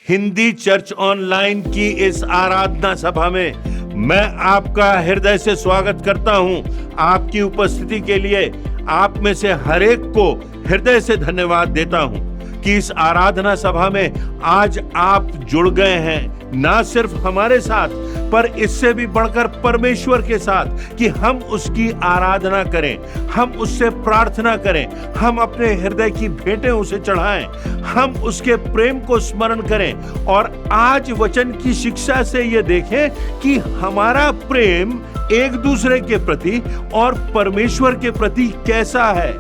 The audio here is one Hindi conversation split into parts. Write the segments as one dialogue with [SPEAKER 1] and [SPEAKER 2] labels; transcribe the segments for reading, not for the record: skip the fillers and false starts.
[SPEAKER 1] हिंदी चर्च ऑनलाइन की इस आराधना सभा में मैं आपका हृदय से स्वागत करता हूं। आपकी उपस्थिति के लिए आप में से हर एक को हृदय से धन्यवाद देता हूं कि इस आराधना सभा में आज आप जुड़ गए हैं, ना सिर्फ हमारे साथ पर इससे भी बढ़कर परमेश्वर के साथ, कि हम उसकी आराधना करें, हम उससे प्रार्थना करें, हम अपने हृदय की भेंटें उसे चढ़ाएं, हम उसके प्रेम को स्मरण करें और आज वचन की शिक्षा से ये देखें कि हमारा प्रेम एक दूसरे के प्रति और परमेश्वर के प्रति कैसा है।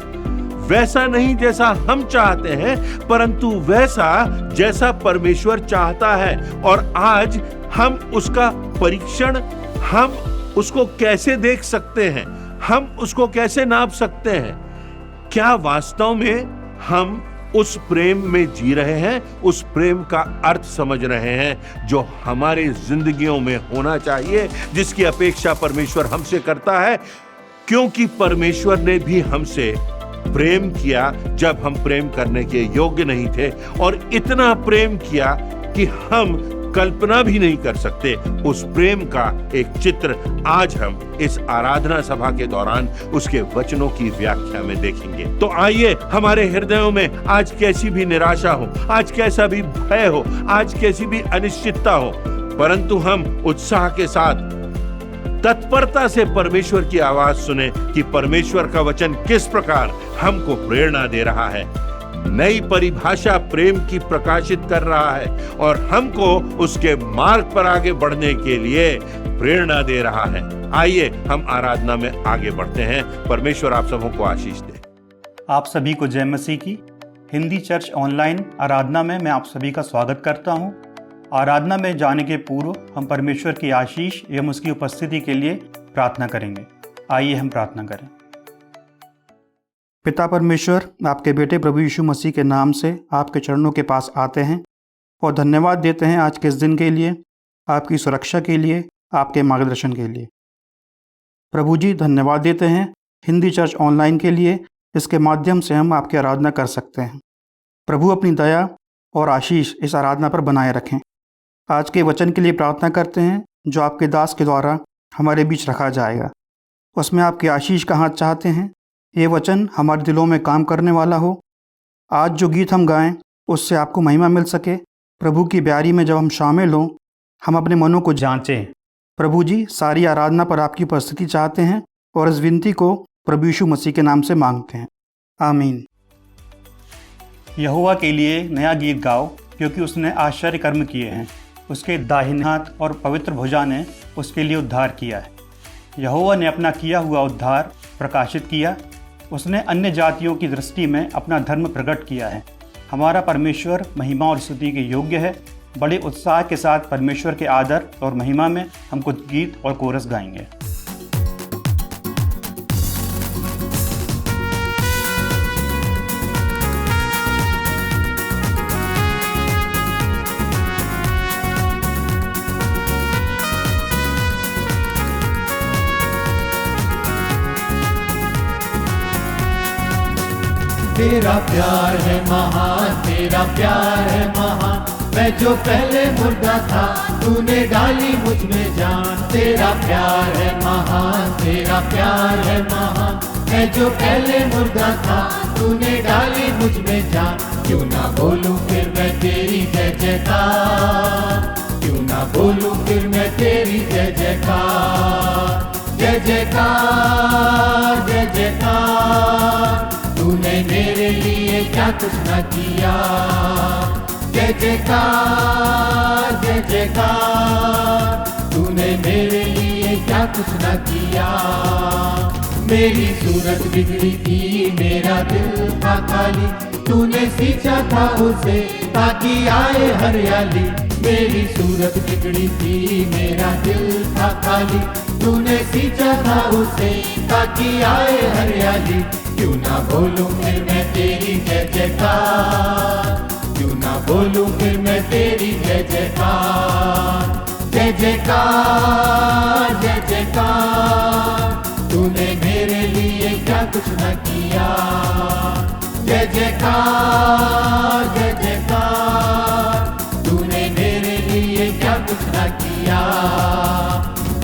[SPEAKER 1] वैसा नहीं जैसा हम चाहते हैं, परंतु वैसा जैसा परमेश्वर चाहता है। और आज हम उसका परीक्षण, हम उसको कैसे देख सकते हैं, हम उसको कैसे नाप सकते हैं। क्या वास्तव में हम उस प्रेम में जी रहे हैं, उस प्रेम का अर्थ समझ रहे हैं जो हमारी जिंदगियों में होना चाहिए, जिसकी अपेक्षा परमेश्वर हमसे करता है, क्योंकि परमेश्वर ने भी हमसे प्रेम किया जब हम प्रेम करने के योग्य नहीं थे, और इतना प्रेम किया कि हम कल्पना भी नहीं कर सकते। उस प्रेम का एक चित्र आज हम इस आराधना सभा के दौरान उसके वचनों की व्याख्या में देखेंगे। तो आइए, हमारे हृदयों में आज कैसी भी निराशा हो, आज कैसा भी भय हो, आज कैसी भी अनिश्चितता हो, परंतु हम उत्साह के साथ तत्परता से परमेश्वर की आवाज सुने कि परमेश्वर का वचन किस प्रकार हमको प्रेरणा दे रहा है, नई परिभाषा प्रेम की प्रकाशित कर रहा है और हमको उसके मार्ग पर आगे बढ़ने के लिए प्रेरणा दे रहा है। आइए हम आराधना में आगे बढ़ते हैं। परमेश्वर आप सबों को आशीष दे।
[SPEAKER 2] आप सभी को जय मसीह की। हिंदी चर्च ऑनलाइन आराधना में मैं आप सभी का स्वागत करता हूं। आराधना में जाने के पूर्व हम परमेश्वर की आशीष एवं उसकी उपस्थिति के लिए प्रार्थना करेंगे। आइए हम प्रार्थना करें। पिता परमेश्वर, आपके बेटे प्रभु यीशु मसीह के नाम से आपके चरणों के पास आते हैं और धन्यवाद देते हैं आज के इस दिन के लिए, आपकी सुरक्षा के लिए, आपके मार्गदर्शन के लिए। प्रभु जी, धन्यवाद देते हैं हिंदी चर्च ऑनलाइन के लिए, इसके माध्यम से हम आपकी आराधना कर सकते हैं। प्रभु अपनी दया और आशीष इस आराधना पर बनाए रखें। आज के वचन के लिए प्रार्थना करते हैं जो आपके दास के द्वारा हमारे बीच रखा जाएगा, उसमें आपकी आशीष का हाथ चाहते हैं। ये वचन हमारे दिलों में काम करने वाला हो। आज जो गीत हम गाएं उससे आपको महिमा मिल सके। प्रभु की ब्यारी में जब हम शामिल हों, हम अपने मनों को जांचें। प्रभु जी, सारी आराधना पर आपकी उपस्थिति चाहते हैं और इस विनती को प्रभु यीशु मसीह के नाम से मांगते हैं, आमीन। यहोवा के लिए नया गीत गाओ, क्योंकि उसने आश्चर्य कर्म किए हैं। उसके दाहिने हाथ और पवित्र भुजा ने उसके लिए उद्धार किया है। यहोवा ने अपना किया हुआ उद्धार प्रकाशित किया। उसने अन्य जातियों की दृष्टि में अपना धर्म प्रकट किया है। हमारा परमेश्वर महिमा और स्तुति के योग्य है। बड़े उत्साह के साथ परमेश्वर के आदर और महिमा में हम कुछ गीत और कोरस गाएंगे।
[SPEAKER 3] तेरा प्यार है महान, तेरा प्यार है महान। मैं जो पहले मुर्दा था, तूने डाली मुझ में जान। तेरा प्यार है महान, तेरा प्यार है महान। मैं जो पहले मुर्दा था, तूने डाली मुझ में जान। क्यों ना बोलूं फिर मैं तेरी जय जयकार, क्यों ना बोलूं फिर मैं तेरी जय जयकार। जय जयकार, जय जयकार, तूने मेरे लिए क्या कुछ न किया। जय जयकार, जय जयकार, तूने मेरे लिए क्या कुछ न किया। मेरी सूरत बिगड़ी थी, मेरा दिल था खाली, तूने सींचा था उसे ताकि आए हरियाली। मेरी सूरत बिगड़ी थी, मेरा दिल था खाली, तूने सींचा था उसे ताकि आए हरियाली। क्यों ना बोलूं फिर मैं तेरी जय जयकार, क्यों ना बोलूं फिर मैं तेरी जय जयकार। जय जयकार, जय जयकार, तूने मेरे लिए क्या कुछ न किया। जय जयकार, जय जयकार, तूने कुछ न किया।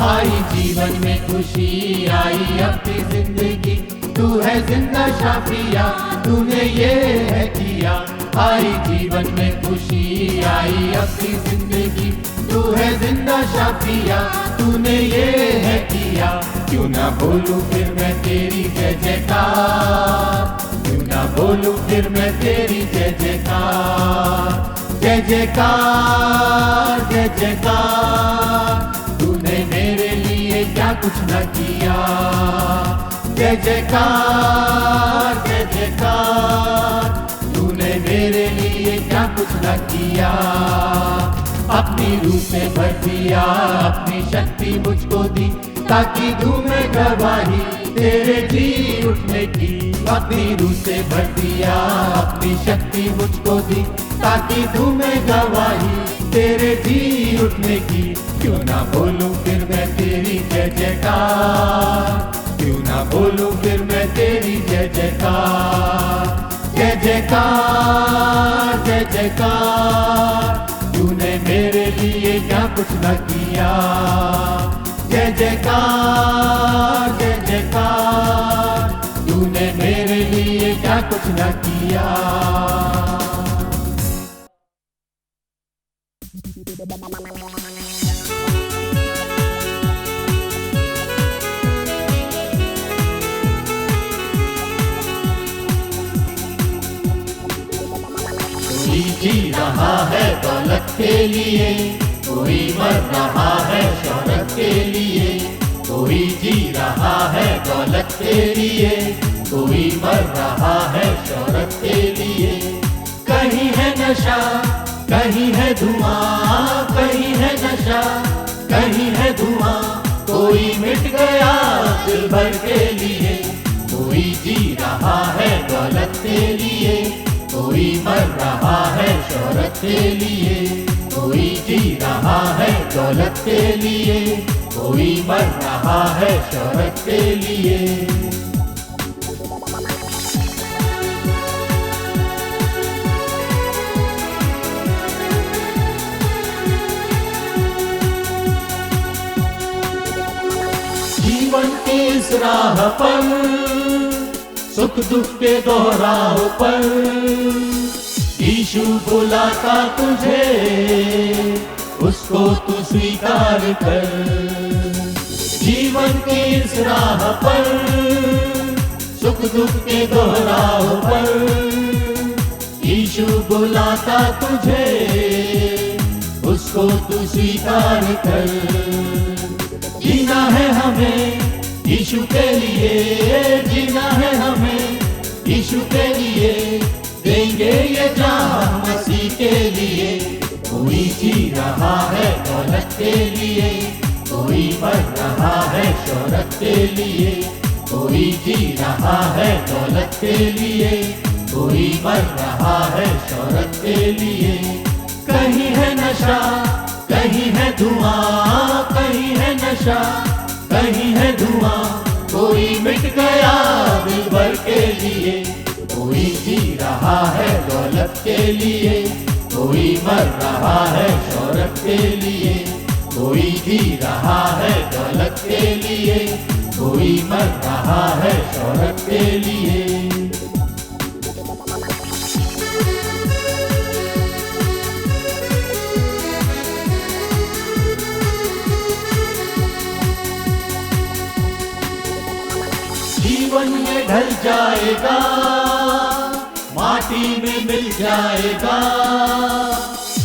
[SPEAKER 3] आई जीवन में खुशी, आई अपनी जिंदगी, तू है जिंदा शाफिया, तूने ये है किया। आई जीवन में खुशी, आई अपनी जिंदगी, तू है जिंदा शाफिया, तूने ये है किया। क्यों ना बोलूं फिर मैं तेरी जय जयकार, क्यों ना बोलूं फिर मैं तेरी जय जयकार। जय जयकार जय जयकार, तूने मेरे लिए क्या कुछ न किया। जय जयकार जय जयकार, तूने मेरे लिए क्या कुछ न किया। अपनी रूह से भर दिया, अपनी शक्ति मुझको दी, ताकि दूं मैं गवाही तेरे जी उठने की। अपनी रूह से भर दिया, अपनी शक्ति मुझको दी, ताकि दूं मैं गवाही तेरे जी उठने की। क्यों ना बोलूं फिर मैं तेरी जय जयकार, क्यों ना बोलूं फिर मैं तेरी जय जयकार। जय जयकार जय जयकार, तूने मेरे लिए क्या कुछ न किया। जय जयकार जय जयकार, तूने मेरे लिए क्या कुछ न किया। कोई जी रहा है दौलत के लिए, कोई मर रहा है शौहरत के लिए। कोई जी रहा है दौलत के लिए, कोई मर रहा है शौहरत के लिए। कहीं है नशा, कहीं है धुआं, कहीं है नशा, कहीं है धुआं। कोई मिट गया दिल भर के लिए। कोई जी रहा है दौलत के लिए, कोई मर रहा है शौहरत के लिए। कोई जी रहा है दौलत के लिए, कोई मर रहा है शौहरत के लिए। जीवन की इस राह पर, सुख दुख के दोहराव पर, यीशु बुलाता तुझे, उसको तू स्वीकार कर। जीवन की इस राह पर, सुख दुख के दोहराव पर, यीशु बुलाता तुझे, उसको तू स्वीकार कर। जीना है हमें यीशु के लिए, जीना है हमें यीशु के लिए। देंगे ये जान मसीह के लिए। कोई जी रहा है दौलत के लिए, कोई मर रहा है शौहरत के लिए। कोई जी रहा है दौलत के लिए, कोई मर रहा है शौहरत के लिए। कहीं है नशा, कहीं है धुआं, कहीं है नशा, कहीं है धुआं। कोई मिट गया दिल भर के लिए। कोई जी रहा है दौलत के लिए, कोई मर रहा है शौहरत के लिए। कोई जी रहा है दौलत के लिए, कोई मर रहा है शौहरत के लिए। जीवन में ढल जाएगा, माटी में मिल जाएगा।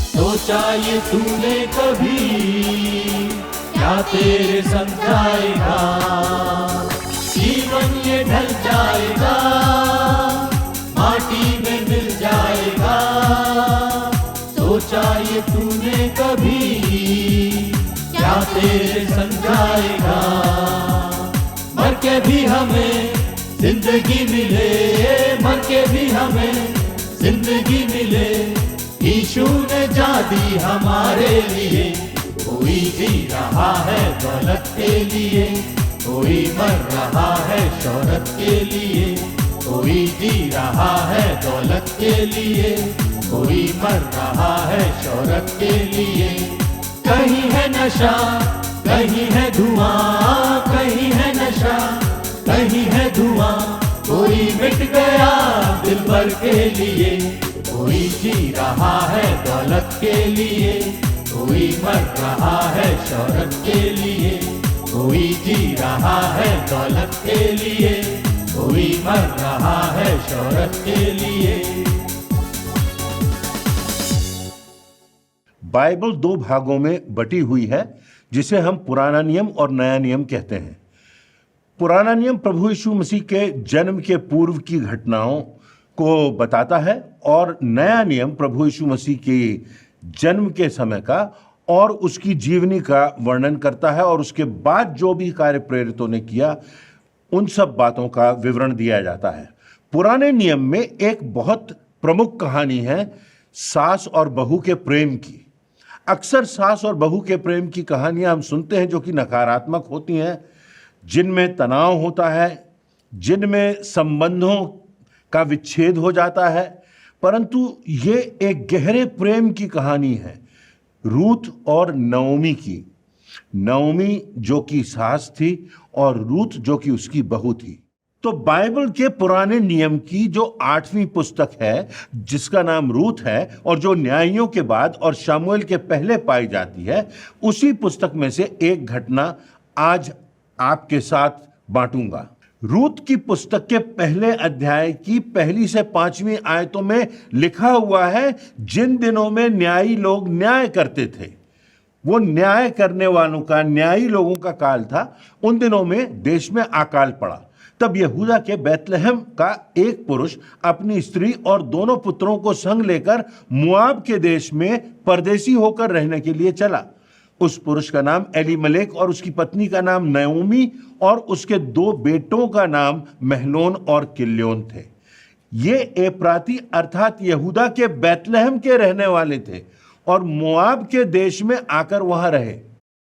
[SPEAKER 3] सोचा ये तूने कभी, क्या तेरे संग जाएगा। जीवन ये ढल जाएगा, माटी में मिल जाएगा। सोचा ये तूने कभी, क्या तेरे संग जाएगा। मर के भी हमें जिंदगी मिले, मर के भी हमें जिंदगी मिले। यीशु ने जा दी हमारे लिए। कोई जी रहा है दौलत के लिए, कोई मर रहा है शौहरत के लिए। कोई जी रहा है दौलत के लिए, कोई मर रहा है शौहरत के लिए। कहीं है नशा, कहीं है धुआं, कहीं है नशा, कहीं है धुआं। कोई मिट गया दिल भर के लिए, कोई जी रहा है दौलत के लिए, कोई मर रहा है शोहरत के लिए, कोई जी रहा है दौलत के लिए, कोई मर रहा है शोहरत के लिए।
[SPEAKER 1] बाइबल दो भागों में बटी हुई है, जिसे हम पुराना नियम और नया नियम कहते हैं। पुराना नियम प्रभु यीशु मसीह के जन्म के पूर्व की घटनाओं को बताता है और नया नियम प्रभु यीशु मसीह के जन्म के समय का और उसकी जीवनी का वर्णन करता है, और उसके बाद जो भी कार्य प्रेरितों ने किया उन सब बातों का विवरण दिया जाता है। पुराने नियम में एक बहुत प्रमुख कहानी है सास और बहू के प्रेम की। अक्सर सास और बहू के प्रेम की कहानियां हम सुनते हैं जो कि नकारात्मक होती हैं, जिनमें तनाव होता है, जिनमें संबंधों का विच्छेद हो जाता है, परंतु ये एक गहरे प्रेम की कहानी है रूथ और नओमी की। नओमी जो कि सास थी और रूथ जो कि उसकी बहू थी। तो बाइबल के पुराने नियम की जो 8वीं पुस्तक है, जिसका नाम रूथ है और जो न्यायियों के बाद और शमूएल के पहले पाई जाती है, उसी पुस्तक में से एक घटना आज आपके साथ बांटूंगा। रूथ की पुस्तक के पहले अध्याय की 1 से 5वीं आयतों में लिखा हुआ है, जिन दिनों में न्यायी लोग न्याय करते थे, वो न्याय करने वालों का, न्यायी लोगों का काल था। उन दिनों में देश में अकाल पड़ा। तब यहूदा के बैतलहम का एक पुरुष अपनी स्त्री और दोनों पुत्रों को संग लेकर मोआब के देश में परदेसी होकर रहने के लिए चला। उस पुरुष का नाम एलीमलेक और उसकी पत्नी का नाम नओमी और उसके 2 बेटों का नाम महलोन और किल्योन थे। ये एप्राती अर्थात यहूदा के बैतलहम के रहने वाले थे और मोआब के देश में आकर वहां रहे।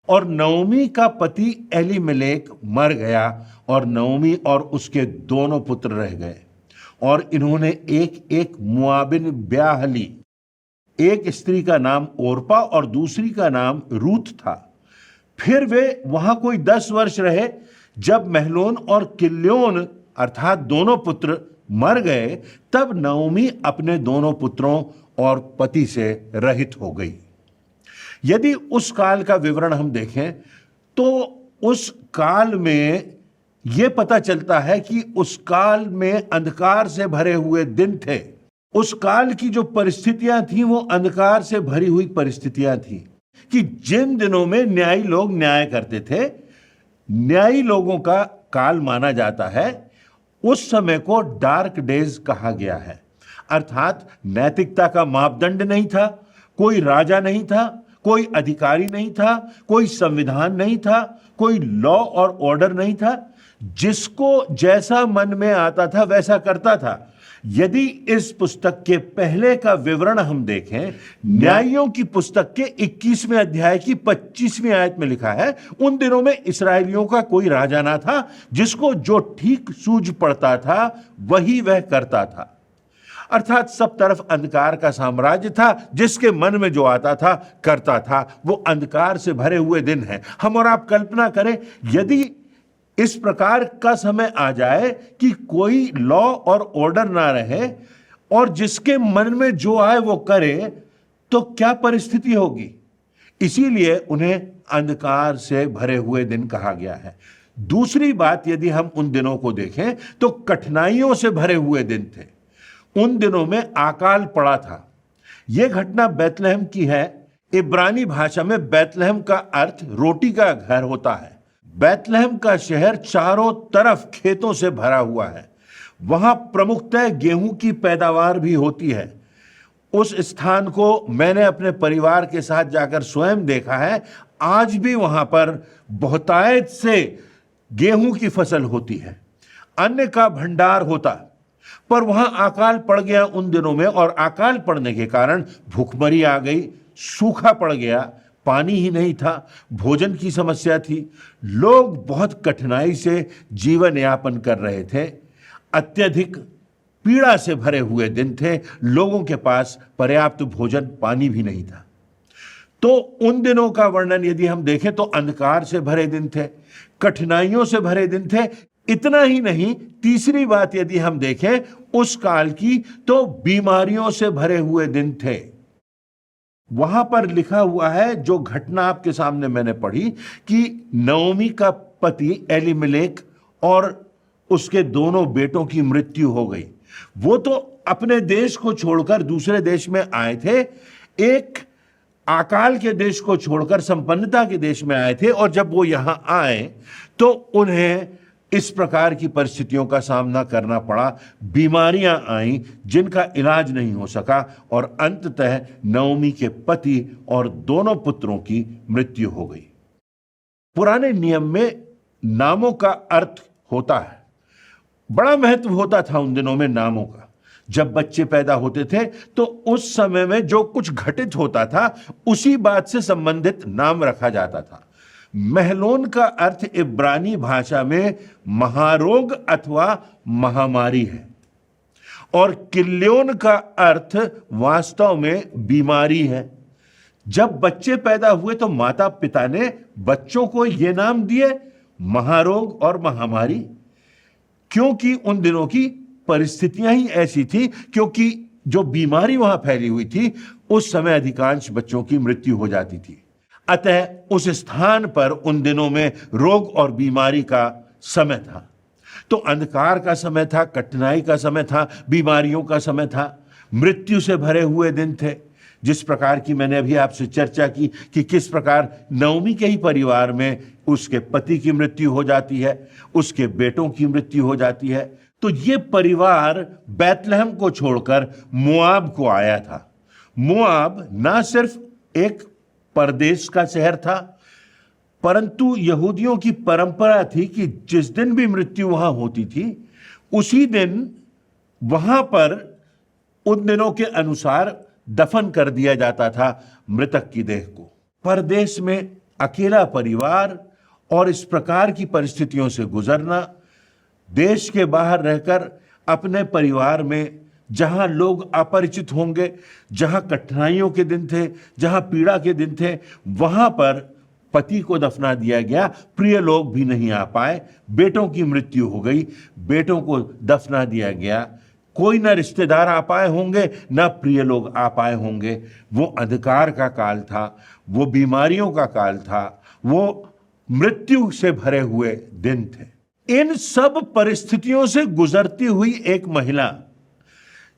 [SPEAKER 1] और नओमी का पति एलीमलेक मर गया और नओमी और उसके दोनों पुत्र रह गए, और इन्होंने एक एक मोआबिन ब्याह ली। एक स्त्री का नाम ओरपा और दूसरी का नाम रूथ था। फिर वे वहां कोई 10 वर्ष रहे। जब महलोन और किल्योन अर्थात दोनों पुत्र मर गए, तब नओमी अपने दोनों पुत्रों और पति से रहित हो गई। यदि उस काल का विवरण हम देखें तो उस काल में यह पता चलता है कि उस काल में अंधकार से भरे हुए दिन थे। उस काल की जो परिस्थितियां थी वो अंधकार से भरी हुई परिस्थितियां थी कि जिन दिनों में न्यायी लोग न्याय करते थे, न्यायी लोगों का काल माना जाता है। उस समय को डार्क डेज कहा गया है, अर्थात नैतिकता का मापदंड नहीं था, कोई राजा नहीं था, कोई अधिकारी नहीं था, कोई संविधान नहीं था, कोई लॉ और ऑर्डर नहीं था। जिसको जैसा मन में आता था वैसा करता था। यदि इस पुस्तक के पहले का विवरण हम देखें, न्यायियों की पुस्तक के 21वें अध्याय की 25वीं आयत में लिखा है, उन दिनों में इस्राएलियों का कोई राजा ना था, जिसको जो ठीक सूझ पड़ता था वही वह करता था। अर्थात सब तरफ अंधकार का साम्राज्य था, जिसके मन में जो आता था करता था। वो अंधकार से भरे हुए दिन हैं। हम और आप कल्पना करें, यदि इस प्रकार का समय आ जाए कि कोई लॉ और ऑर्डर ना रहे और जिसके मन में जो आए वो करे, तो क्या परिस्थिति होगी। इसीलिए उन्हें अंधकार से भरे हुए दिन कहा गया है। दूसरी बात, यदि हम उन दिनों को देखें तो कठिनाइयों से भरे हुए दिन थे। उन दिनों में अकाल पड़ा था। यह घटना बैतलहम की है। इब्रानी भाषा में बैतलहम का अर्थ रोटी का घर होता है। बैतलहम का शहर चारों तरफ खेतों से भरा हुआ है। वहां प्रमुखतः गेहूं की पैदावार भी होती है। उस स्थान को मैंने अपने परिवार के साथ जाकर स्वयं देखा है। आज भी वहां पर बहुतायत से गेहूं की फसल होती है, अन्न का भंडार होता। पर वहां अकाल पड़ गया उन दिनों में, और अकाल पड़ने के कारण भूखमरी आ गई, सूखा पड़ गया, पानी ही नहीं था, भोजन की समस्या थी। लोग बहुत कठिनाई से जीवन यापन कर रहे थे। अत्यधिक पीड़ा से भरे हुए दिन थे। लोगों के पास पर्याप्त भोजन पानी भी नहीं था। तो उन दिनों का वर्णन यदि हम देखें तो अंधकार से भरे दिन थे, कठिनाइयों से भरे दिन थे। इतना ही नहीं, तीसरी बात यदि हम देखें उस काल की, तो बीमारियों से भरे हुए दिन थे। वहां पर लिखा हुआ है, जो घटना आपके सामने मैंने पढ़ी, कि नओमी का पति एलीमेलेक और उसके दोनों बेटों की मृत्यु हो गई। वो तो अपने देश को छोड़कर दूसरे देश में आए थे, एक अकाल के देश को छोड़कर संपन्नता के देश में आए थे, और जब वो यहां आए तो उन्हें इस प्रकार की परिस्थितियों का सामना करना पड़ा। बीमारियां आईं जिनका इलाज नहीं हो सका, और अंततः नओमी के पति और दोनों पुत्रों की मृत्यु हो गई। पुराने नियम में नामों का अर्थ होता है, बड़ा महत्व होता था उन दिनों में नामों का। जब बच्चे पैदा होते थे तो उस समय में जो कुछ घटित होता था उसी बात से संबंधित नाम रखा जाता था। महलोन का अर्थ इब्रानी भाषा में महारोग अथवा महामारी है, और किल्योन का अर्थ वास्तव में बीमारी है। जब बच्चे पैदा हुए तो माता पिता ने बच्चों को ये नाम दिए, महारोग और महामारी, क्योंकि उन दिनों की परिस्थितियां ही ऐसी थी, क्योंकि जो बीमारी वहां फैली हुई थी उस समय अधिकांश बच्चों की मृत्यु हो जाती थी। अतः उस स्थान पर उन दिनों में रोग और बीमारी का समय था। तो अंधकार का समय था, कठिनाई का समय था, बीमारियों का समय था, मृत्यु से भरे हुए दिन थे। जिस प्रकार की मैंने अभी आपसे चर्चा की कि किस प्रकार नओमी के ही परिवार में उसके पति की मृत्यु हो जाती है, उसके बेटों की मृत्यु हो जाती है। तो ये परिवार बैतलहम को छोड़कर मोआब को आया था। मोआब ना सिर्फ एक परदेश का शहर था, परंतु यहूदियों की परंपरा थी कि जिस दिन भी मृत्यु वहां होती थी उसी दिन वहां पर उन दिनों के अनुसार दफन कर दिया जाता था मृतक की देह को। परदेश में अकेला परिवार और इस प्रकार की परिस्थितियों से गुजरना, देश के बाहर रहकर अपने परिवार में जहां लोग अपरिचित होंगे, जहां कठिनाइयों के दिन थे, जहां पीड़ा के दिन थे, वहां पर पति को दफना दिया गया। प्रिय लोग भी नहीं आ पाए, बेटों की मृत्यु हो गई, बेटों को दफना दिया गया। कोई ना रिश्तेदार आ पाए होंगे, ना प्रिय लोग आ पाए होंगे। वो अंधकार का काल था, वो बीमारियों का काल था, वो मृत्यु से भरे हुए दिन थे। इन सब परिस्थितियों से गुजरती हुई एक महिला,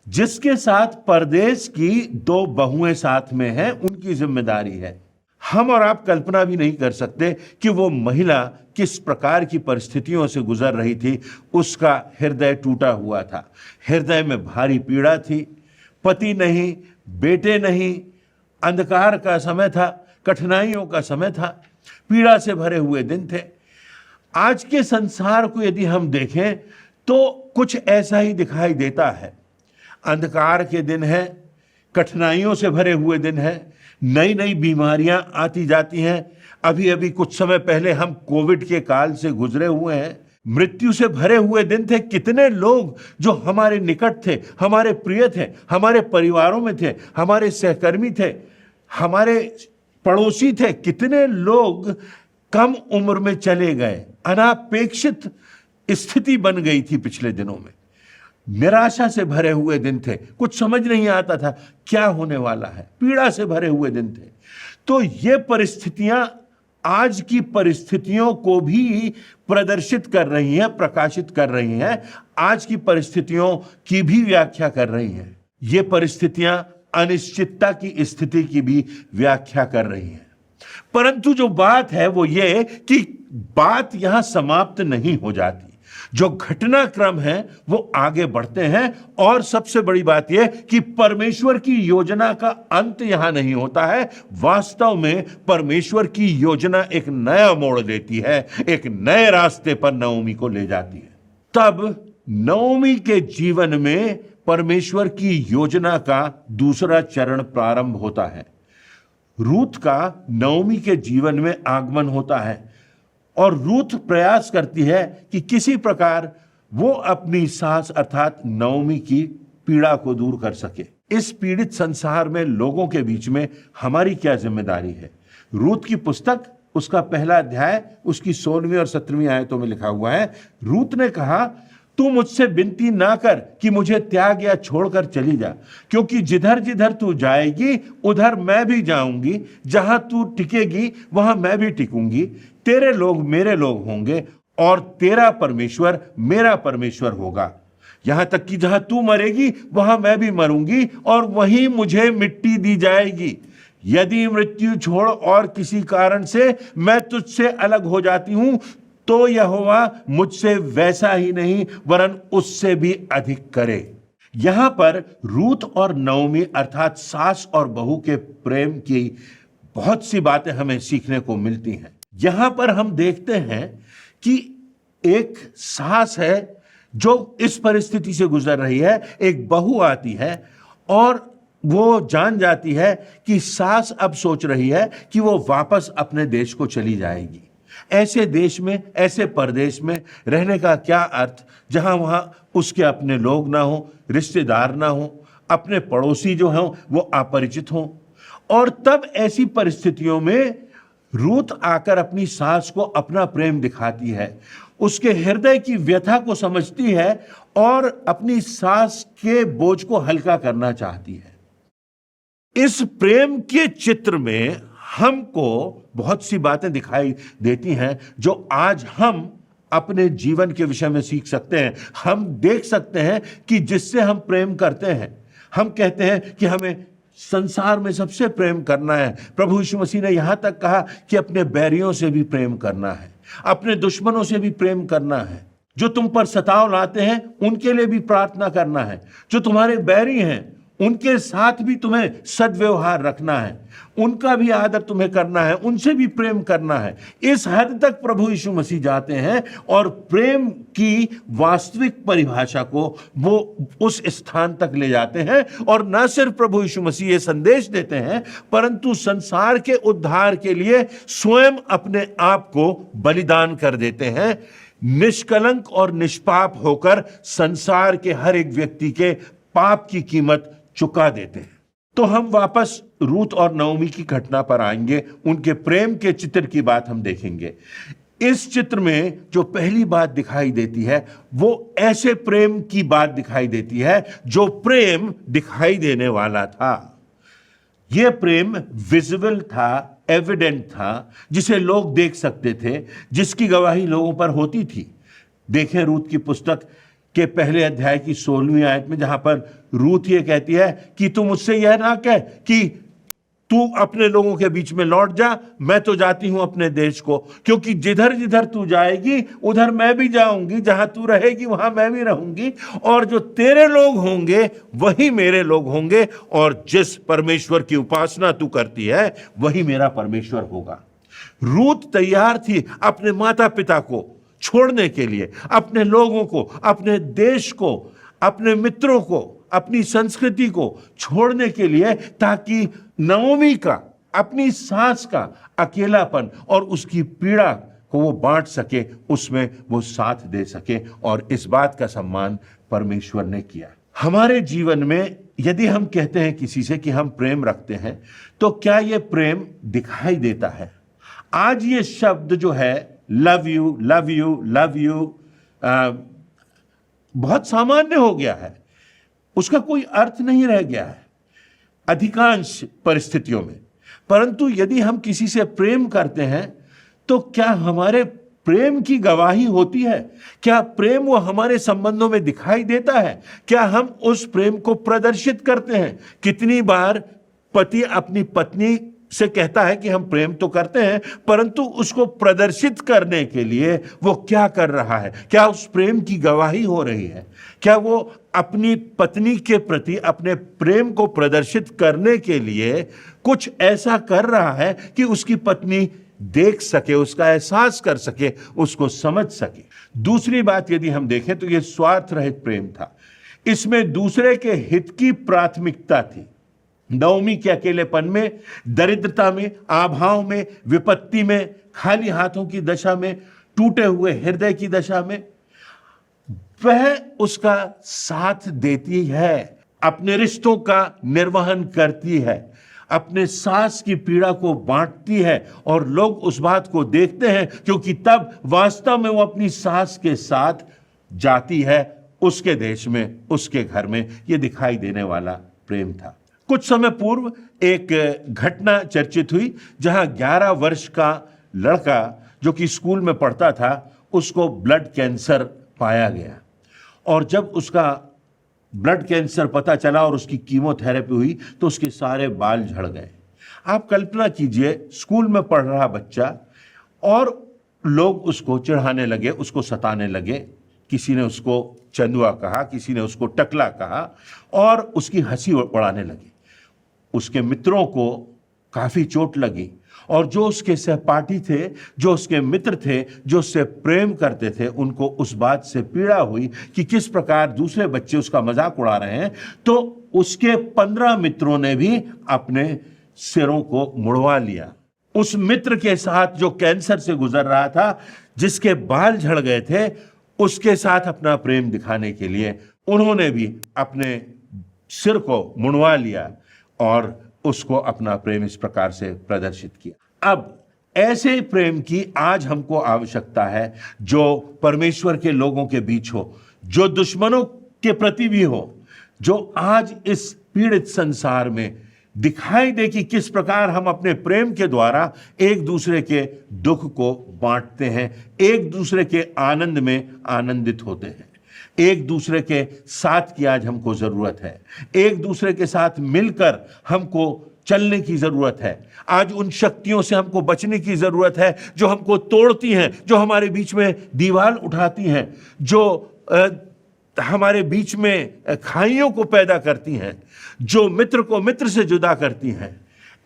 [SPEAKER 1] जिसके साथ परदेश की 2 बहुएं साथ में हैं, उनकी जिम्मेदारी है। हम और आप कल्पना भी नहीं कर सकते कि वो महिला किस प्रकार की परिस्थितियों से गुजर रही थी। उसका हृदय टूटा हुआ था, हृदय में भारी पीड़ा थी, पति नहीं, बेटे नहीं, अंधकार का समय था, कठिनाइयों का समय था, पीड़ा से भरे हुए दिन थे। आज के संसार को यदि हम देखें तो कुछ ऐसा ही दिखाई देता है। अंधकार के दिन है, कठिनाइयों से भरे हुए दिन है, नई नई बीमारियां आती जाती हैं। अभी अभी कुछ समय पहले हम कोविड के काल से गुजरे हुए हैं। मृत्यु से भरे हुए दिन थे। कितने लोग जो हमारे निकट थे, हमारे प्रिय थे, हमारे परिवारों में थे, हमारे सहकर्मी थे, हमारे पड़ोसी थे, कितने लोग कम उम्र में चले गए। अनापेक्षित स्थिति बन गई थी पिछले दिनों में। निराशा से भरे हुए दिन थे, कुछ समझ नहीं आता था क्या होने वाला है, पीड़ा से भरे हुए दिन थे। तो ये परिस्थितियां आज की परिस्थितियों को भी प्रदर्शित कर रही हैं, प्रकाशित कर रही हैं, आज की परिस्थितियों की भी व्याख्या कर रही हैं। ये परिस्थितियां अनिश्चितता की स्थिति की भी व्याख्या कर रही हैं। परंतु जो बात है वो ये कि बात यहां समाप्त नहीं हो जाती। जो घटनाक्रम है वो आगे बढ़ते हैं, और सबसे बड़ी बात यह कि परमेश्वर की योजना का अंत यहां नहीं होता है। वास्तव में परमेश्वर की योजना एक नया मोड़ लेती है, एक नए रास्ते पर नओमी को ले जाती है। तब नओमी के जीवन में परमेश्वर की योजना का दूसरा चरण प्रारंभ होता है। रूथ का नओमी के जीवन में आगमन होता है, और रूथ प्रयास करती है कि किसी प्रकार वो अपनी सास अर्थात नओमी की पीड़ा को दूर कर सके। इस पीड़ित संसार में लोगों के बीच में हमारी क्या जिम्मेदारी है। रूत की पुस्तक उसका पहला अध्याय उसकी 16वीं और 17वीं आयतों में लिखा हुआ है। रूत ने कहा, तू मुझसे विनती ना कर कि मुझे त्याग या छोड़कर चली जा, क्योंकि जिधर जिधर तू जाएगी उधर मैं भी जाऊंगी, जहां तू टिकेगी वहां मैं भी टिकूंगी। तेरे लोग मेरे लोग होंगे और तेरा परमेश्वर मेरा परमेश्वर होगा। यहां तक कि जहां तू मरेगी वहां मैं भी मरूंगी और वहीं मुझे मिट्टी दी जाएगी। यदि मृत्यु छोड़ और किसी कारण से मैं तुझसे अलग हो जाती हूं तो यहोवा मुझसे वैसा ही नहीं वरन उससे भी अधिक करे। यहां पर रूत और नओमी अर्थात सास और बहू के प्रेम की बहुत सी बातें हमें सीखने को मिलती हैं। यहां पर हम देखते हैं कि एक सास है जो इस परिस्थिति से गुजर रही है, एक बहू आती है और वो जान जाती है कि सास अब सोच रही है कि वो वापस अपने देश को चली जाएगी। ऐसे देश में, ऐसे परदेश में रहने का क्या अर्थ जहां वहां उसके अपने लोग ना हो, रिश्तेदार ना हो, अपने पड़ोसी जो हों वो अपरिचित हों। और तब ऐसी परिस्थितियों में रूत आकर अपनी सास को अपना प्रेम दिखाती है, उसके हृदय की व्यथा को समझती है और अपनी सास के बोझ को हल्का करना चाहती है। इस प्रेम के चित्र में हमको बहुत सी बातें दिखाई देती हैं जो आज हम अपने जीवन के विषय में सीख सकते हैं। हम देख सकते हैं कि जिससे हम प्रेम करते हैं, हम कहते हैं कि हमें संसार में सबसे प्रेम करना है। प्रभु यीशु मसीह ने यहां तक कहा कि अपने बैरियों से भी प्रेम करना है, अपने दुश्मनों से भी प्रेम करना है, जो तुम पर सताव लाते हैं उनके लिए भी प्रार्थना करना है, जो तुम्हारे बैरी हैं उनके साथ भी तुम्हें सद्व्यवहार रखना है, उनका भी आदर तुम्हें करना है, उनसे भी प्रेम करना है। इस हद तक प्रभु यीशु मसीह जाते हैं और प्रेम की वास्तविक परिभाषा को वो उस स्थान तक ले जाते हैं। और न सिर्फ प्रभु यीशु मसीह ये संदेश देते हैं, परंतु संसार के उद्धार के लिए स्वयं अपने आप को बलिदान कर देते हैं, निष्कलंक और निष्पाप होकर संसार के हर एक व्यक्ति के पाप की कीमत चुका देते हैं। तो हम वापस रूत और नओमी की घटना पर आएंगे, उनके प्रेम के चित्र की बात हम देखेंगे। इस चित्र में जो पहली बात दिखाई देती है वो ऐसे प्रेम की बात दिखाई देती है जो प्रेम दिखाई देने वाला था। यह प्रेम विजिबल था, एविडेंट था, जिसे लोग देख सकते थे, जिसकी गवाही लोगों पर होती थी। देखें रूत की पुस्तक के पहले अध्याय की 16वीं आयत में, जहां पर रूत ये कहती है कि तू मुझसे यह ना कह कि तू अपने लोगों के बीच में लौट जा, मैं तो जाती हूं अपने देश को, क्योंकि जिधर जिधर तू जाएगी उधर मैं भी जाऊंगी, जहां तू रहेगी वहां मैं भी रहूंगी, और जो तेरे लोग होंगे वही मेरे लोग होंगे, और जिस परमेश्वर की उपासना तू करती है वही मेरा परमेश्वर होगा। रूत तैयार थी अपने माता पिता को छोड़ने के लिए, अपने लोगों को, अपने देश को, अपने मित्रों को, अपनी संस्कृति को छोड़ने के लिए, ताकि नओमी का, अपनी सास का अकेलापन और उसकी पीड़ा को वो बांट सके, उसमें वो साथ दे सके। और इस बात का सम्मान परमेश्वर ने किया। हमारे जीवन में यदि हम कहते हैं किसी से कि हम प्रेम रखते हैं, तो क्या ये प्रेम दिखाई देता है? आज ये शब्द जो है love you, love you, love you, बहुत सामान्य हो गया है, उसका कोई अर्थ नहीं रह गया है अधिकांश परिस्थितियों में। परंतु यदि हम किसी से प्रेम करते हैं तो क्या हमारे प्रेम की गवाही होती है? क्या प्रेम वो हमारे संबंधों में दिखाई देता है? क्या हम उस प्रेम को प्रदर्शित करते हैं? कितनी बार पति अपनी पत्नी से कहता है कि हम प्रेम तो करते हैं, परंतु उसको प्रदर्शित करने के लिए वो क्या कर रहा है? क्या उस प्रेम की गवाही हो रही है? क्या वो अपनी पत्नी के प्रति अपने प्रेम को प्रदर्शित करने के लिए कुछ ऐसा कर रहा है कि उसकी पत्नी देख सके, उसका एहसास कर सके, उसको समझ सके? दूसरी बात यदि हम देखें तो यह स्वार्थ रहित प्रेम था। इसमें दूसरे के हित की प्राथमिकता थी। नओमी के अकेलेपन में, दरिद्रता में, अभाव में, विपत्ति में, खाली हाथों की दशा में, टूटे हुए हृदय की दशा में वह उसका साथ देती है। अपने रिश्तों का निर्वहन करती है, अपने सास की पीड़ा को बांटती है और लोग उस बात को देखते हैं, क्योंकि तब वास्तव में वो अपनी सास के साथ जाती है उसके देश में, उसके घर में। ये दिखाई देने वाला प्रेम था। कुछ समय पूर्व एक घटना चर्चित हुई जहां 11 वर्ष का लड़का जो कि स्कूल में पढ़ता था, उसको ब्लड कैंसर पाया गया। और जब उसका ब्लड कैंसर पता चला और उसकी कीमोथेरेपी हुई तो उसके सारे बाल झड़ गए। आप कल्पना कीजिए, स्कूल में पढ़ रहा बच्चा, और लोग उसको चिढ़ाने लगे, उसको सताने लगे। किसी ने उसको चंदुआ कहा, किसी ने उसको टकला कहा और उसकी हंसी उड़ाने लगे। उसके मित्रों को काफी चोट लगी और जो उसके सहपाठी थे, जो उसके मित्र थे, जो उससे प्रेम करते थे, उनको उस बात से पीड़ा हुई कि किस प्रकार दूसरे बच्चे उसका मजाक उड़ा रहे हैं। तो उसके 15 मित्रों ने भी अपने सिरों को मुड़वा लिया। उस मित्र के साथ जो कैंसर से गुजर रहा था, जिसके बाल झड़ गए थे, उसके साथ अपना प्रेम दिखाने के लिए उन्होंने भी अपने सिर को मुड़वा लिया और उसको अपना प्रेम इस प्रकार से प्रदर्शित किया। अब ऐसे प्रेम की आज हमको आवश्यकता है, जो परमेश्वर के लोगों के बीच हो, जो दुश्मनों के प्रति भी हो, जो आज इस पीड़ित संसार में दिखाई दे कि किस प्रकार हम अपने प्रेम के द्वारा एक दूसरे के दुख को बांटते हैं, एक दूसरे के आनंद में आनंदित होते हैं। एक दूसरे के साथ की आज हमको जरूरत है, एक दूसरे के साथ मिलकर हमको चलने की जरूरत है। आज उन शक्तियों से हमको बचने की जरूरत है जो हमको तोड़ती हैं, जो हमारे बीच में दीवार उठाती हैं, जो हमारे बीच में खाइयों को पैदा करती हैं, जो मित्र को मित्र से जुदा करती हैं।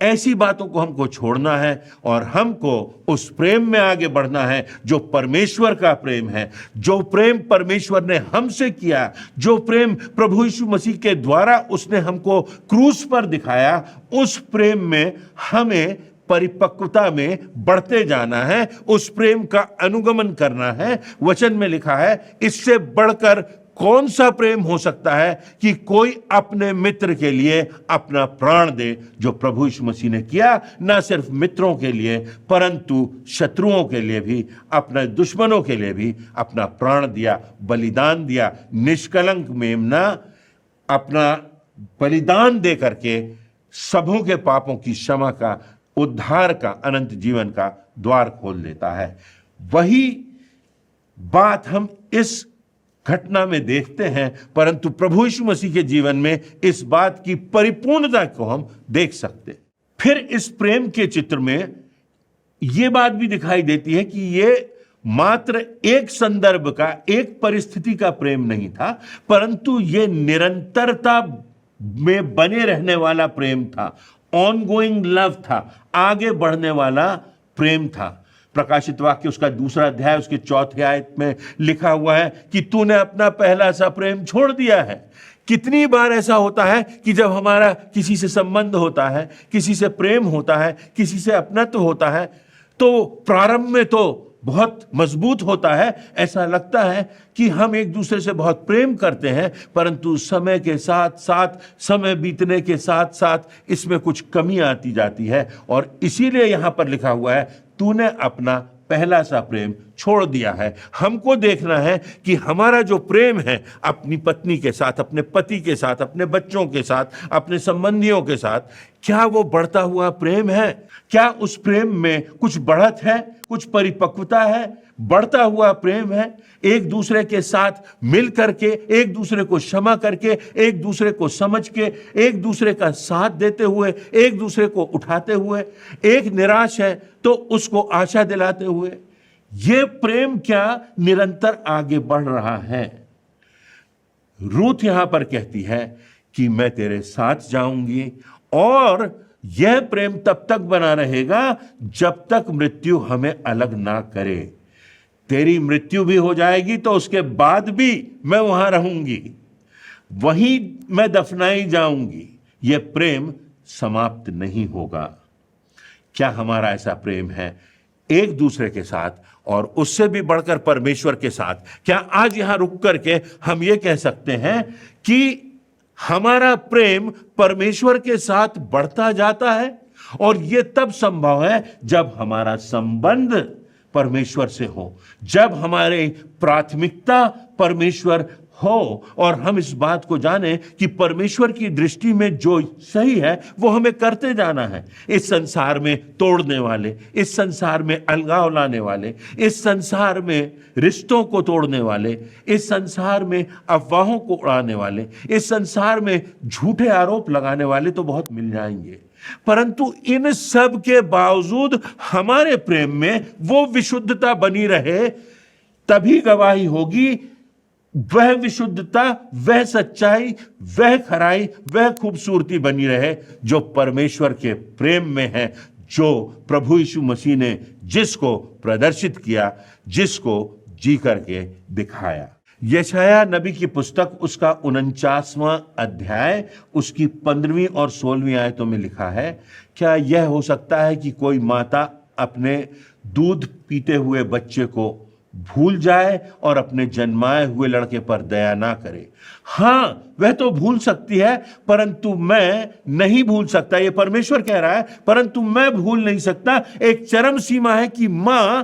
[SPEAKER 1] ऐसी बातों को हमको छोड़ना है और हमको उस प्रेम में आगे बढ़ना है जो परमेश्वर का प्रेम है, जो प्रेम परमेश्वर ने हमसे किया, जो प्रेम प्रभु यीशु मसीह के द्वारा उसने हमको क्रूस पर दिखाया। उस प्रेम में हमें परिपक्वता में बढ़ते जाना है, उस प्रेम का अनुगमन करना है। वचन में लिखा है, इससे बढ़कर कौन सा प्रेम हो सकता है कि कोई अपने मित्र के लिए अपना प्राण दे, जो प्रभु यीशु मसीह ने किया, ना सिर्फ मित्रों के लिए परंतु शत्रुओं के लिए भी, अपने दुश्मनों के लिए भी अपना प्राण दिया, बलिदान दिया। निष्कलंक मेमना अपना बलिदान दे करके सबों के पापों की क्षमा का, उद्धार का, अनंत जीवन का द्वार खोल देता है। वही बात हम इस घटना में देखते हैं, परंतु प्रभु यीशु मसीह के जीवन में इस बात की परिपूर्णता को हम देख सकते हैं। फिर इस प्रेम के चित्र में यह बात भी दिखाई देती है कि यह मात्र एक संदर्भ का, एक परिस्थिति का प्रेम नहीं था, परंतु यह निरंतरता में बने रहने वाला प्रेम था। ऑनगोइंग लव था, आगे बढ़ने वाला प्रेम था। प्रकाशित वाक्य उसका 2 अध्याय उसके 4 आयत में लिखा हुआ है कि तूने अपना पहला सा प्रेम छोड़ दिया है। कितनी बार ऐसा होता है कि जब हमारा किसी से संबंध होता है, किसी से प्रेम होता है, किसी से अपनत्व होता है, तो प्रारंभ में तो बहुत मजबूत होता है, ऐसा लगता है कि हम एक दूसरे से बहुत प्रेम करते हैं, परंतु समय के साथ साथ, समय बीतने के साथ साथ इसमें कुछ कमी आती जाती है। और इसीलिए यहां पर लिखा हुआ है, तूने अपना पहला सा प्रेम छोड़ दिया है। हमको देखना है कि हमारा जो प्रेम है अपनी पत्नी के साथ, अपने पति के साथ, अपने बच्चों के साथ, अपने संबंधियों के साथ, क्या वो बढ़ता हुआ प्रेम है? क्या उस प्रेम में कुछ बढ़त है, कुछ परिपक्वता है, बढ़ता हुआ प्रेम है? एक दूसरे के साथ मिल करके, एक दूसरे को क्षमा करके, एक दूसरे को समझ के, एक दूसरे का साथ देते हुए, एक दूसरे को उठाते हुए, एक निराश है तो उसको आशा दिलाते हुए, ये प्रेम क्या निरंतर आगे बढ़ रहा है? रूथ यहां पर कहती है कि मैं तेरे साथ जाऊंगी और यह प्रेम तब तक बना रहेगा जब तक मृत्यु हमें अलग ना करे। तेरी मृत्यु भी हो जाएगी तो उसके बाद भी मैं वहां रहूंगी, वहीं मैं दफनाई जाऊंगी। यह प्रेम समाप्त नहीं होगा। क्या हमारा ऐसा प्रेम है एक दूसरे के साथ और उससे भी बढ़कर परमेश्वर के साथ? क्या आज यहां रुक करके हम ये कह सकते हैं कि हमारा प्रेम परमेश्वर के साथ बढ़ता जाता है और यह तब संभव है जब हमारा संबंध परमेश्वर से हो, जब हमारी प्राथमिकता परमेश्वर हो और हम इस बात को जाने कि परमेश्वर की दृष्टि में जो सही है वो हमें करते जाना है। इस संसार में तोड़ने वाले, इस संसार में अलगाव लाने वाले, इस संसार में रिश्तों को तोड़ने वाले, इस संसार में अफवाहों को उड़ाने वाले, इस संसार में झूठे आरोप लगाने वाले तो बहुत मिल जाएंगे, परंतु इन सब के बावजूद हमारे प्रेम में वो विशुद्धता बनी रहे, तभी गवाही होगी। वह विशुद्धता, वह सच्चाई, वह खराई, वह खूबसूरती बनी रहे जो परमेश्वर के प्रेम में है, जो प्रभु यीशु मसीह ने जिसको प्रदर्शित किया, जिसको जी करके दिखाया। यशायाह नबी की पुस्तक उसका 49वां अध्याय उसकी 15वीं और 16वीं आयतों में लिखा है, क्या यह हो सकता है कि कोई माता अपने दूध पीते हुए बच्चे को भूल जाए और अपने जन्माए हुए लड़के पर दया ना करे? हाँ, वह तो भूल सकती है, परंतु मैं नहीं भूल सकता। यह परमेश्वर कह रहा है, परंतु मैं भूल नहीं सकता। एक चरम सीमा है कि मां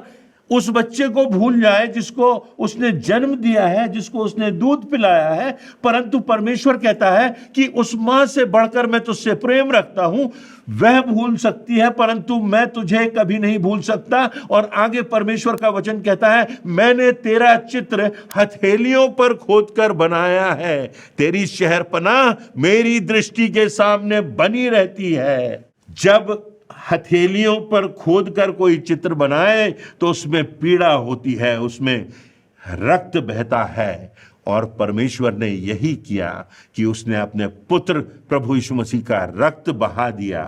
[SPEAKER 1] उस बच्चे को भूल जाए जिसको उसने जन्म दिया है, जिसको उसने दूध पिलाया है, परंतु परमेश्वर कहता है कि उस मां से बढ़कर मैं तुझसे प्रेम रखता हूं। वह भूल सकती है परंतु मैं तुझे कभी नहीं भूल सकता। और आगे परमेश्वर का वचन कहता है, मैंने तेरा चित्र हथेलियों पर खोदकर बनाया है, तेरी शहरपनाह मेरी दृष्टि के सामने बनी रहती है। जब हथेलियों पर खोदकर कोई चित्र बनाए तो उसमें पीड़ा होती है, उसमें रक्त बहता है। और परमेश्वर ने यही किया कि उसने अपने पुत्र प्रभु यीशु मसीह का रक्त बहा दिया,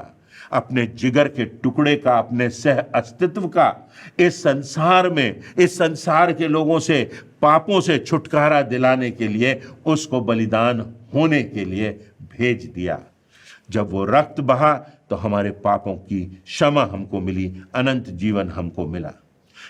[SPEAKER 1] अपने जिगर के टुकड़े का, अपने सह अस्तित्व का, इस संसार में, इस संसार के लोगों से पापों से छुटकारा दिलाने के लिए, उसको बलिदान होने के लिए भेज दिया। जब वो रक्त बहा तो हमारे पापों की क्षमा हमको मिली, अनंत जीवन हमको मिला।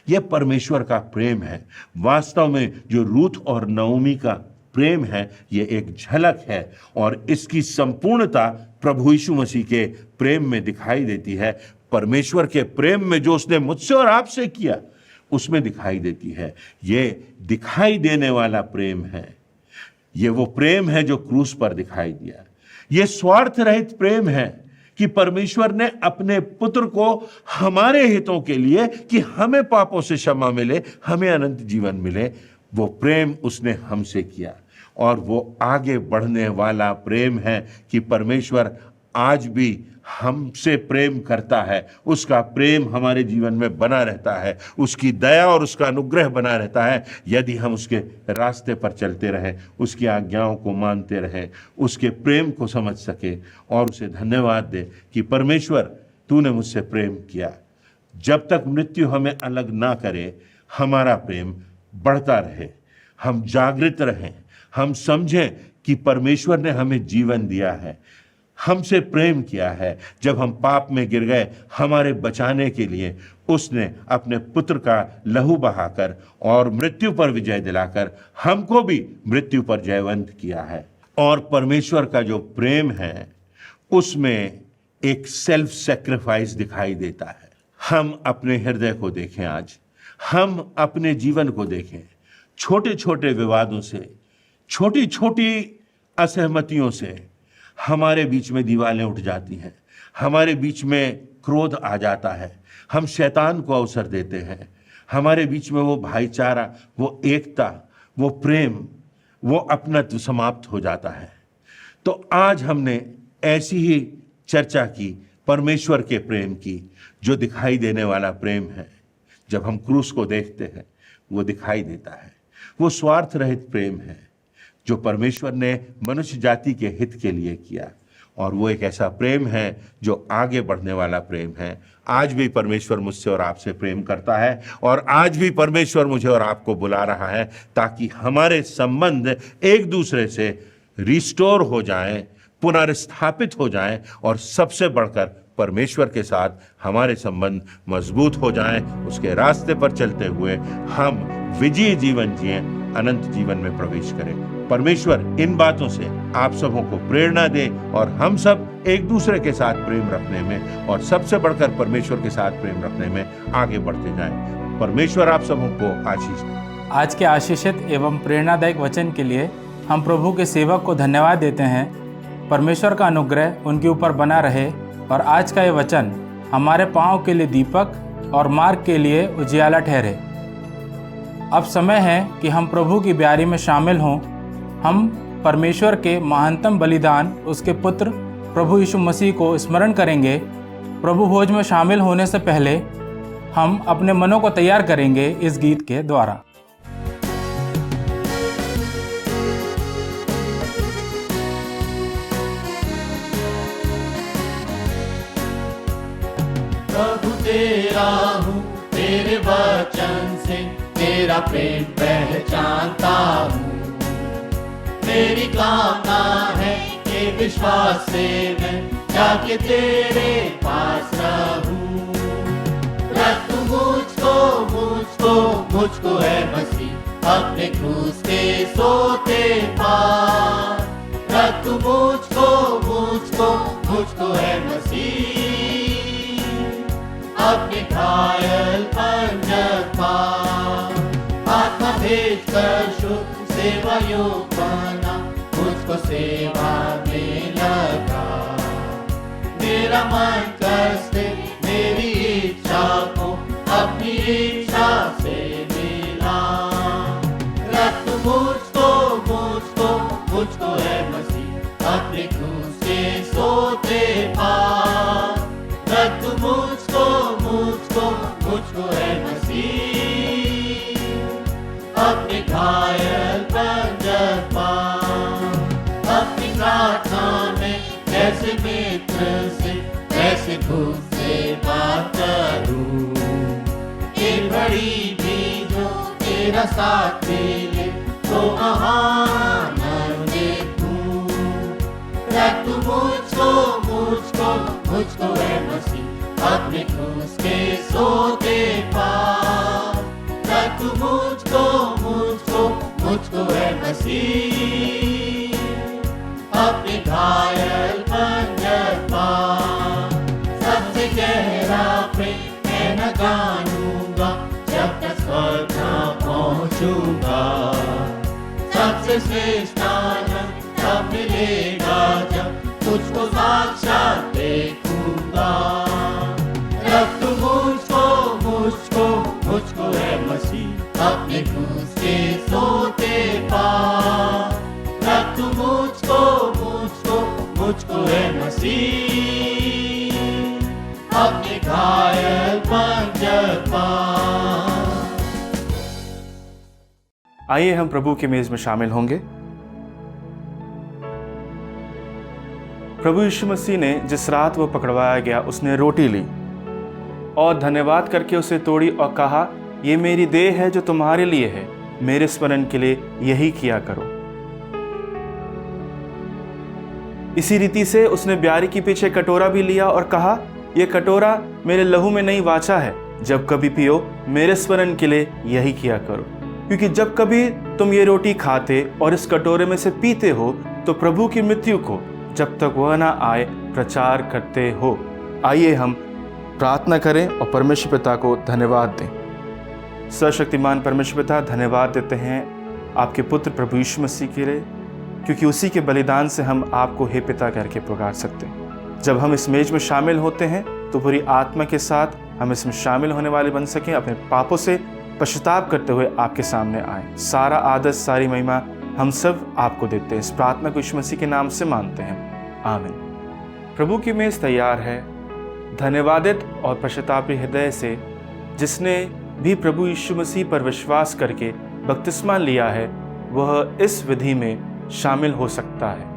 [SPEAKER 1] यह परमेश्वर का प्रेम है। वास्तव में जो रूथ और नओमी का प्रेम है, यह एक झलक है और इसकी संपूर्णता प्रभु यीशु मसीह के प्रेम में दिखाई देती है। परमेश्वर के प्रेम में जो उसने मुझसे और आपसे किया, उसमें दिखाई देती है। यह दिखाई देने वाला प्रेम है। यह वो प्रेम है जो क्रूस पर दिखाई दिया। यह स्वार्थ रहित प्रेम है कि परमेश्वर ने अपने पुत्र को हमारे हितों के लिए, कि हमें पापों से क्षमा मिले, हमें अनंत जीवन मिले, वो प्रेम उसने हमसे किया। और वो आगे बढ़ने वाला प्रेम है कि परमेश्वर आज भी हमसे प्रेम करता है। उसका प्रेम हमारे जीवन में बना रहता है, उसकी दया और उसका अनुग्रह बना रहता है, यदि हम उसके रास्ते पर चलते रहें, उसकी आज्ञाओं को मानते रहें, उसके प्रेम को समझ सके और उसे धन्यवाद दे कि परमेश्वर तूने मुझसे प्रेम किया। जब तक मृत्यु हमें अलग ना करे, हमारा प्रेम बढ़ता रहे, हम जागृत रहें, हम समझें कि परमेश्वर ने हमें जीवन दिया है, हमसे प्रेम किया है। जब हम पाप में गिर गए, हमारे बचाने के लिए उसने अपने पुत्र का लहू बहाकर और मृत्यु पर विजय दिलाकर हमको भी मृत्यु पर जयवंत किया है। और परमेश्वर का जो प्रेम है, उसमें एक सेल्फ सैक्रिफाइस दिखाई देता है। हम अपने हृदय को देखें, आज हम अपने जीवन को देखें। छोटे छोटे विवादों से, छोटी छोटी असहमतियों से हमारे बीच में दीवारें उठ जाती हैं, हमारे बीच में क्रोध आ जाता है, हम शैतान को अवसर देते हैं, हमारे बीच में वो भाईचारा, वो एकता, वो प्रेम, वो अपनत्व समाप्त हो जाता है। तो आज हमने ऐसी ही चर्चा की परमेश्वर के प्रेम की, जो दिखाई देने वाला प्रेम है। जब हम क्रूस को देखते हैं, वो दिखाई देता है। वो स्वार्थ रहित प्रेम है जो परमेश्वर ने मनुष्य जाति के हित के लिए किया, और वो एक ऐसा प्रेम है जो आगे बढ़ने वाला प्रेम है। आज भी परमेश्वर मुझसे और आपसे प्रेम करता है, और आज भी परमेश्वर मुझे और आपको बुला रहा है ताकि हमारे संबंध एक दूसरे से रिस्टोर हो जाएं, पुनर्स्थापित हो जाएं, और सबसे बढ़कर परमेश्वर के साथ हमारे संबंध मजबूत हो जाएं। उसके रास्ते पर चलते हुए हम विजयी जीवन जिएं, अनंत जीवन में प्रवेश करें। परमेश्वर इन बातों से आप सबों को प्रेरणा दे और हम सब एक दूसरे के साथ प्रेम रखने में और सबसे बढ़कर परमेश्वर के साथ प्रेम रखने में आगे बढ़ते जाएं। परमेश्वर आप सबों को आशीष दे।
[SPEAKER 4] आज के आशीषित एवं प्रेरणादायक वचन के लिए हम प्रभु के सेवक को धन्यवाद देते हैं। परमेश्वर का अनुग्रह उनके ऊपर बना रहे और आज का ये वचन हमारे पाँव के लिए दीपक और मार्ग के लिए उजियाला ठहरे। अब समय है कि हम प्रभु की ब्यारी में शामिल हों। हम परमेश्वर के महानतम बलिदान उसके पुत्र प्रभु यीशु मसीह को स्मरण करेंगे। प्रभु भोज में शामिल होने से पहले हम अपने मनों को तैयार करेंगे इस गीत के द्वारा।
[SPEAKER 3] प्रभु तेरा हूँ, तेरे वचन से तेरा प्रेम पहचानता हूँ। मेरी कामना है कि विश्वास से मैं जाके तेरे पास रहूं। रख तू मुझको है मसीह अपने क्रूस के सोते पार। रख तू मुझको है मसीह अपने घायल पंजर पार। आत्मा भेज कर शुद्ध सेवा योग बना, मुझको सेवा में लगा। मेरा मन कसते मेरी इच्छा को अपनी इच्छा से मिला। रख मुझको है मसीह अपने क्रूस के सोते पार। रख मुझको है मसीह अपने घायल पंजर पार। अपनी प्रार्थना में जैसे मित्र से वैसे खुद से बात करूं। ये घड़ी भी जो तेरा साथ मिले तो महान देखूं। रख मुझको है मसीह अपने क्रूस के सोते पार। रख मुझको है मसीह अपने घायल पंजर पार। सबसे गहरा प्रेम मैं न जानूंगा जब तक स्वर्ग न पहुंचूंगा। सबसे श्रेष्ठ आनंद तब मिलेगा जब तुझको साक्षात देखूंगा। रख मुझको है मसीह अपने क्रूस के सोते पार। रख मुझको है मसीह अपने घायल पंजर पार।
[SPEAKER 4] आइए हम प्रभु की मेज में शामिल होंगे। प्रभु यीशु मसीह ने जिस रात वो पकड़वाया गया उसने रोटी ली और धन्यवाद करके उसे तोड़ी और कहा, ये मेरी देह है जो तुम्हारे लिए है, मेरे स्मरण के लिए यही किया करो। इसी रीति से उसने ब्यारी के पीछे कटोरा भी लिया और कहा, यह कटोरा मेरे लहू में नई वाचा है, जब कभी पियो मेरे स्मरण के लिए यही किया करो। क्योंकि जब कभी तुम ये रोटी खाते और इस कटोरे में से पीते हो तो प्रभु की मृत्यु को जब तक वह ना आए प्रचार करते हो। आइए हम प्रार्थना करें और परमेश्वर पिता को धन्यवाद दें। सर्वशक्तिमान परमेश्वर पिता, धन्यवाद देते हैं आपके पुत्र प्रभु यीशु मसीह के लिए, क्योंकि उसी के बलिदान से हम आपको हे पिता करके पुकार सकते हैं। जब हम इस मेज में शामिल होते हैं तो पूरी आत्मा के साथ हम इसमें शामिल होने वाले बन सकें, अपने पापों से पश्चाताप करते हुए आपके सामने आए। सारा आदर सारी महिमा हम सब आपको देते हैं। इस प्रार्थना को यीशु मसीह के नाम से मानते हैं, आमीन। प्रभु की मेज तैयार है। धन्यवादित और पश्चातापी हृदय से जिसने भी प्रभु यीशु मसीह पर विश्वास करके बपतिस्मा लिया है वह इस विधि में शामिल हो सकता है।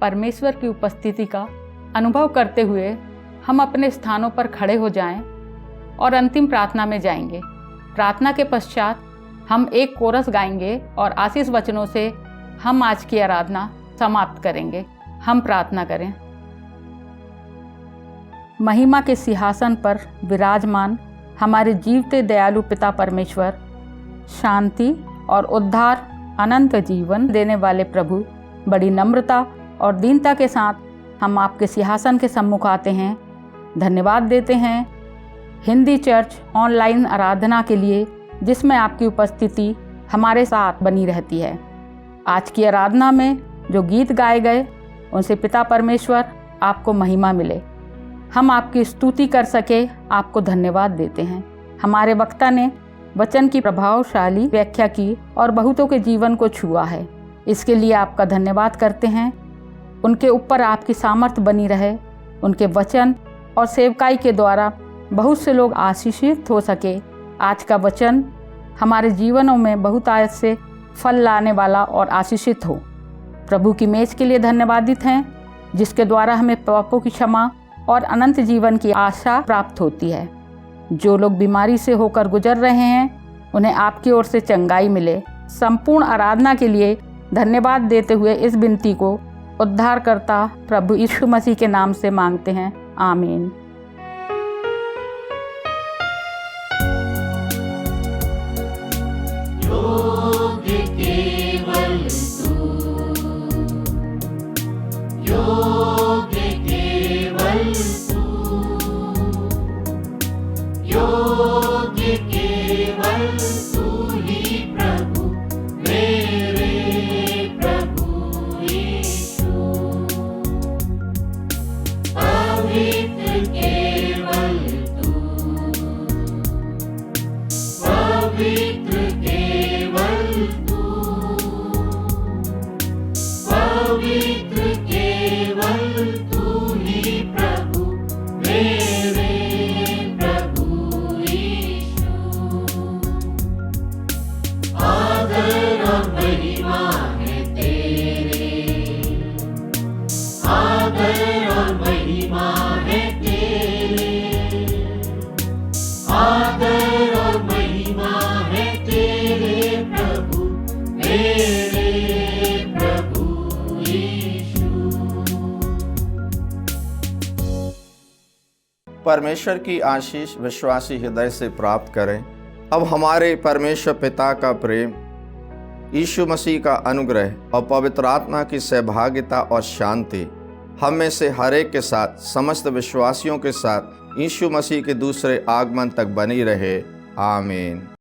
[SPEAKER 5] परमेश्वर की उपस्थिति का अनुभव करते हुए हम अपने स्थानों पर खड़े हो जाएं और अंतिम प्रार्थना में जाएंगे। प्रार्थना के पश्चात हम एक कोरस गाएंगे और आशीष वचनों से हम आज की आराधना समाप्त करेंगे। हम प्रार्थना करें। महिमा के सिंहासन पर विराजमान हमारे जीवते दयालु पिता परमेश्वर, शांति और उद्धार अनंत जीवन देने वाले प्रभु, बड़ी नम्रता और दीनता के साथ हम आपके सिंहासन के सम्मुख आते हैं। धन्यवाद देते हैं हिंदी चर्च ऑनलाइन आराधना के लिए, जिसमें आपकी उपस्थिति हमारे साथ बनी रहती है। आज की आराधना में जो गीत गाए गए उनसे पिता परमेश्वर आपको महिमा मिले, हम आपकी स्तुति कर सके, आपको धन्यवाद देते हैं। हमारे वक्ता ने वचन की प्रभावशाली व्याख्या की और बहुतों के जीवन को छुआ है। इसके लिए आपका धन्यवाद करते हैं। उनके ऊपर आपकी सामर्थ्य बनी रहे। उनके वचन और सेवकाई के द्वारा बहुत से लोग आशीषित हो सके। आज का वचन हमारे जीवनों में बहुत आयत से फल लाने वाला और आशीषित हो। प्रभु की मेज के लिए धन्यवादित हैं, जिसके द्वारा हमें पापों की क्षमा और अनंत जीवन की आशा प्राप्त होती है। जो लोग बीमारी से होकर गुजर रहे हैं, उन्हें आपकी ओर से चंगाई मिले। संपूर्ण आराधना के लिए धन्यवाद देते हुए इस विनती को उद्धारकर्ता प्रभु यीशु मसीह के नाम से मांगते हैं, आमीन।
[SPEAKER 3] योग्य केवल तू, योग्य केवल तू, योग्य केवल तू ही प्रभु, मेरे प्रभु यीशु। पवित्र केवल तू, पवित्र केवल तू, पवित्र केवल तू ही प्रभु, मेरे प्रभु यीशु। आदर और महिमा है तेरे, आदर और महिमा है तेरे, आदर और महिमा है तेरे प्रभु, मेरे प्रभु यीशु।
[SPEAKER 6] परमेश्वर की आशीष विश्वासी हृदय से प्राप्त करें। अब हमारे परमेश्वर पिता का प्रेम, यीशु मसीह का अनुग्रह और पवित्र आत्मा की सहभागिता और शांति हम में से हर एक के साथ, समस्त विश्वासियों के साथ यीशु मसीह के दूसरे आगमन तक बनी रहे। आमीन।